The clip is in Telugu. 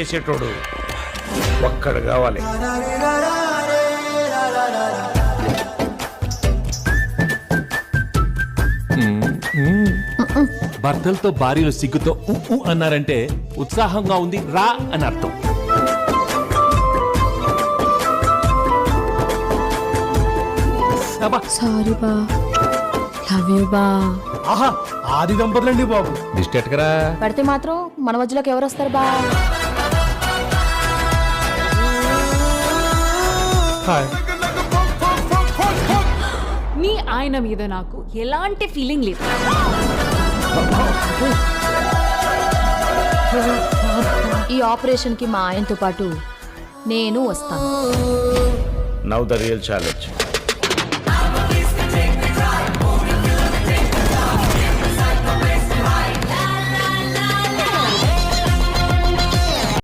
చేసేటోడు ఒక్కడు కావాలి. భర్తలతో భార్యలు సిగ్గుతో అన్నారంటే ఉత్సాహంగా ఉంది రా అని అర్థం. సారీ బా, లవ్ యూ బా. ఆహా ఆది దంపతులండి బాబు. దిష్టి ఎట్టకరా. పడితే మాత్రం మన మధ్యలోకి ఎవరు వస్తారు బా? మీ ఆయన మీద నాకు ఎలాంటి ఫీలింగ్ లేదు. ఈ ఆపరేషన్ కి మా ఆయనతో పాటు నేను వస్తాను. Now the real challenge.